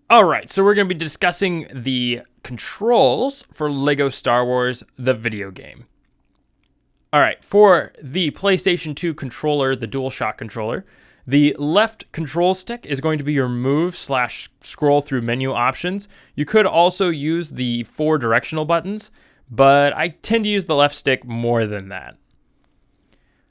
All right, so we're going to be discussing the controls for Lego Star Wars, the video game. All right, for the PlayStation 2 controller, the DualShock controller, the left control stick is going to be your move/scroll through menu options. You could also use the 4 directional buttons, but I tend to use the left stick more than that.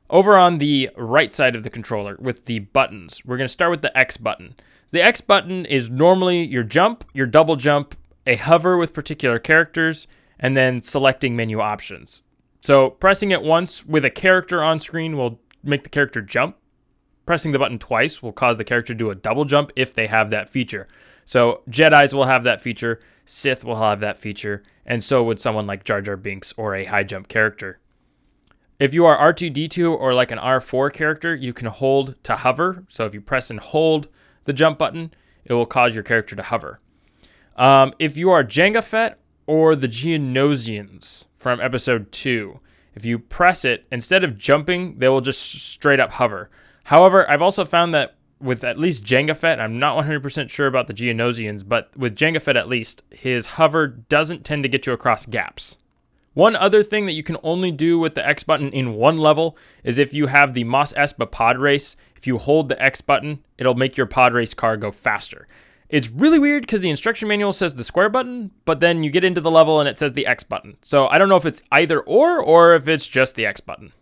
Over on the right side of the controller with the buttons, we're going to start with the X button. The X button is normally your jump, your double jump, a hover with particular characters, and then selecting menu options. So pressing it once with a character on screen will make the character jump. Pressing the button twice will cause the character to do a double jump if they have that feature. So Jedis will have that feature, Sith will have that feature, and so would someone like Jar Jar Binks or a high jump character. If you are R2-D2 or like an R4 character, you can hold to hover. So if you press and hold the jump button, it will cause your character to hover. If you are Jango Fett or the Geonosians from episode 2, if you press it, instead of jumping, they will just straight up hover. However, I've also found that with at least Jango Fett, I'm not 100% sure about the Geonosians, but with Jango Fett at least, his hover doesn't tend to get you across gaps. One other thing that you can only do with the X button in one level is if you have the Mos Espa pod race. If you hold the X button, it'll make your pod race car go faster. It's really weird because the instruction manual says the square button, but then you get into the level and it says the X button. So I don't know if it's either or if it's just the X button.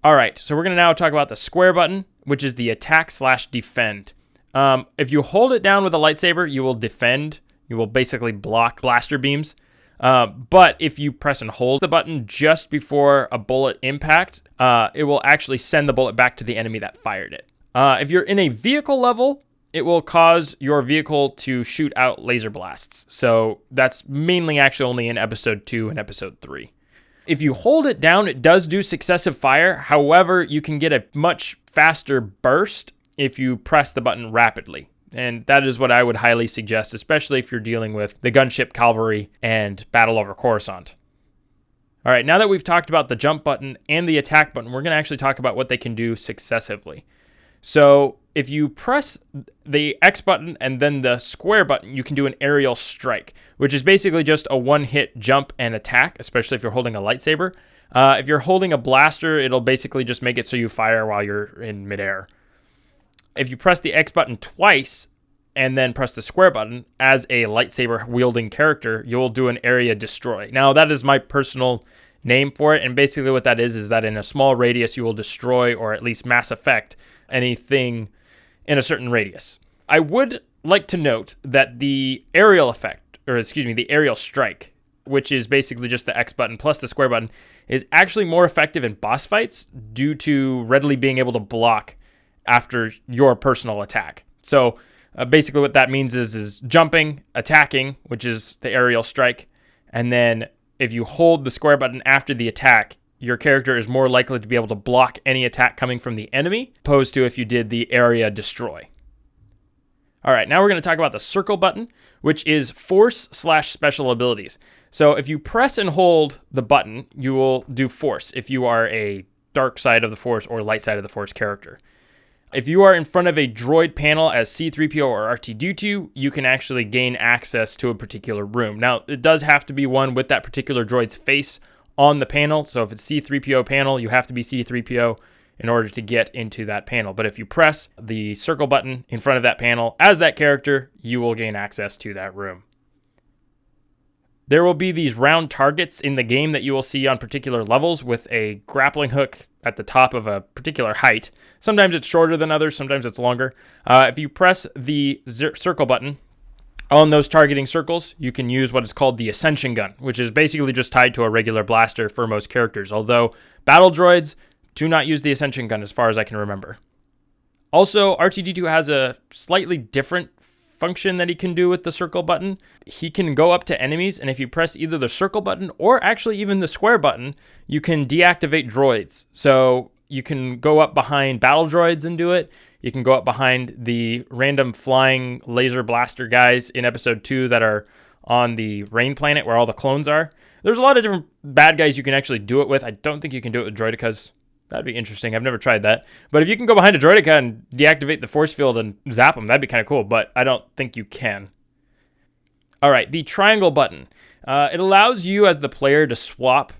All right, so we're going to now talk about the square button, which is the attack/defend. If you hold it down with a lightsaber, you will defend. You will basically block blaster beams. But if you press and hold the button just before a bullet impact, it will actually send the bullet back to the enemy that fired it. If you're in a vehicle level, it will cause your vehicle to shoot out laser blasts. So that's mainly actually only in episode 2 and episode 3. If you hold it down, it does do successive fire. However, you can get a much faster burst if you press the button rapidly. And that is what I would highly suggest, especially if you're dealing with the gunship cavalry and battle over Coruscant. All right, now that we've talked about the jump button and the attack button, we're going to actually talk about what they can do successively. So if you press the X button and then the square button, you can do an aerial strike, which is basically just a one-hit jump and attack, especially if you're holding a lightsaber. If you're holding a blaster, it'll basically just make it so you fire while you're in midair. If you press the X button twice and then press the square button as a lightsaber wielding character, you'll do an area destroy. Now, that is my personal name for it, and basically what that is that in a small radius you will destroy or at least mass affect anything in a certain radius. I would like to note that the aerial strike, which is basically just the X button plus the square button, is actually more effective in boss fights due to readily being able to block after your personal attack. So basically what that means is jumping, attacking, which is the aerial strike, and then if you hold the square button after the attack, your character is more likely to be able to block any attack coming from the enemy, opposed to if you did the area destroy. All right, now we're going to talk about the circle button, which is force/special abilities. So if you press and hold the button, you will do force if you are a dark side of the force or light side of the force character. If you are in front of a droid panel as C-3PO or R2-D2, you can actually gain access to a particular room. Now, it does have to be one with that particular droid's face on the panel. So if it's C-3PO panel, you have to be C-3PO in order to get into that panel. But if you press the circle button in front of that panel as that character, you will gain access to that room. There will be these round targets in the game that you will see on particular levels with a grappling hook at the top of a particular height. Sometimes it's shorter than others, sometimes it's longer. If you press the circle button on those targeting circles, you can use what is called the Ascension Gun, which is basically just tied to a regular blaster for most characters, although battle droids do not use the Ascension Gun as far as I can remember. Also, R2-D2 has a slightly different function that he can do with the circle button. He can go up to enemies, and if you press either the circle button or actually even the square button, you can deactivate droids. So you can go up behind battle droids and do it. You can go up behind the random flying laser blaster guys in episode 2 that are on the Rain Planet where all the clones are. There's a lot of different bad guys you can actually do it with. I don't think you can do it with droidicas. That'd be interesting. I've never tried that. But if you can go behind a droideka and deactivate the force field and zap them, that'd be kind of cool. But I don't think you can. All right, the triangle button. It allows you as the player to swap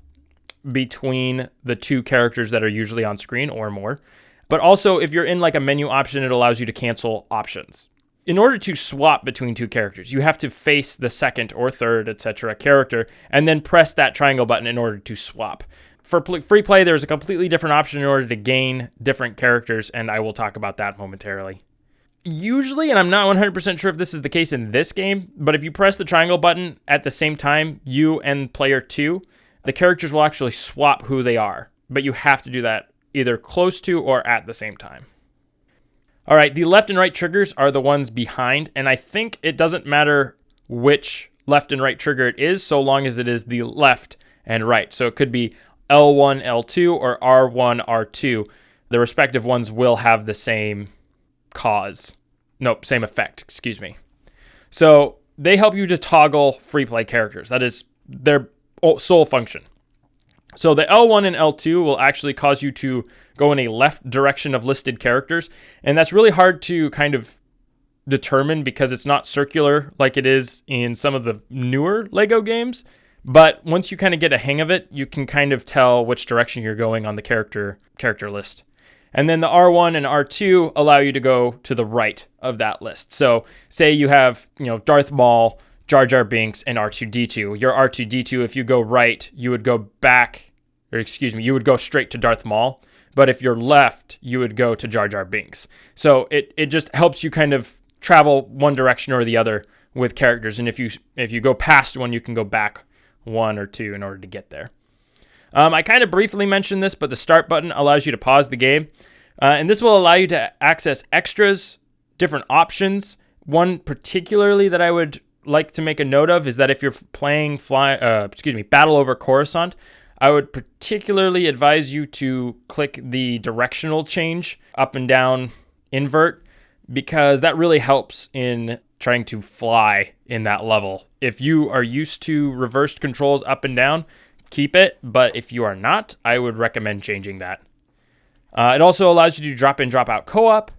between the two characters that are usually on screen or more. But also, if you're in like a menu option, it allows you to cancel options. In order to swap between two characters, you have to face the second or third, etc. character, and then press that triangle button in order to swap. For free play, there's a completely different option in order to gain different characters, and I will talk about that momentarily. Usually, and I'm not 100% sure if this is the case in this game, but if you press the triangle button at the same time, you and player 2, the characters will actually swap who they are, but you have to do that either close to or at the same time. All right, the left and right triggers are the ones behind, and I think it doesn't matter which left and right trigger it is, so long as it is the left and right. So it could be L1, L2, or R1, R2. The respective ones will have the same same effect, excuse me. So they help you to toggle free play characters. That is their sole function. So the L1 and L2 will actually cause you to go in a left direction of listed characters. And that's really hard to kind of determine because it's not circular like it is in some of the newer Lego games. But once you kind of get a hang of it, you can kind of tell which direction you're going on the character list. And then the R1 and R2 allow you to go to the right of that list. So say you have, Darth Maul, Jar Jar Binks, and R2-D2. Your R2-D2, if you go right, you would go you would go straight to Darth Maul. But if you're left, you would go to Jar Jar Binks. So it just helps you kind of travel one direction or the other with characters. And if you go past one, you can go back one or two in order to get there. I kind of briefly mentioned this, but the start button allows you to pause the game. And this will allow you to access extras, different options. One particularly that I would like to make a note of is that if you're playing Battle Over Coruscant, I would particularly advise you to click the directional change, up and down, invert, because that really helps in trying to fly in that level. If you are used to reversed controls up and down, keep it, but if you are not, I would recommend changing that. It also allows you to drop in, drop out co-op,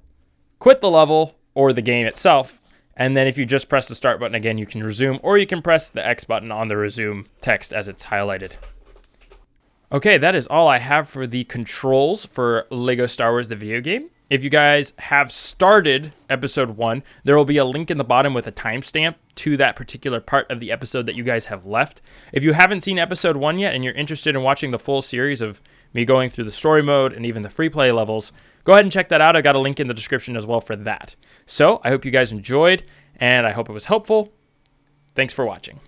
quit the level or the game itself, and then if you just press the start button again, you can resume, or you can press the X button on the resume text as it's highlighted. Okay, that is all I have for the controls for Lego Star Wars the video game. If you guys have started episode 1, there will be a link in the bottom with a timestamp to that particular part of the episode that you guys have left. If you haven't seen episode 1 yet and you're interested in watching the full series of me going through the story mode and even the free play levels, go ahead and check that out. I got a link in the description as well for that. So I hope you guys enjoyed, and I hope it was helpful. Thanks for watching.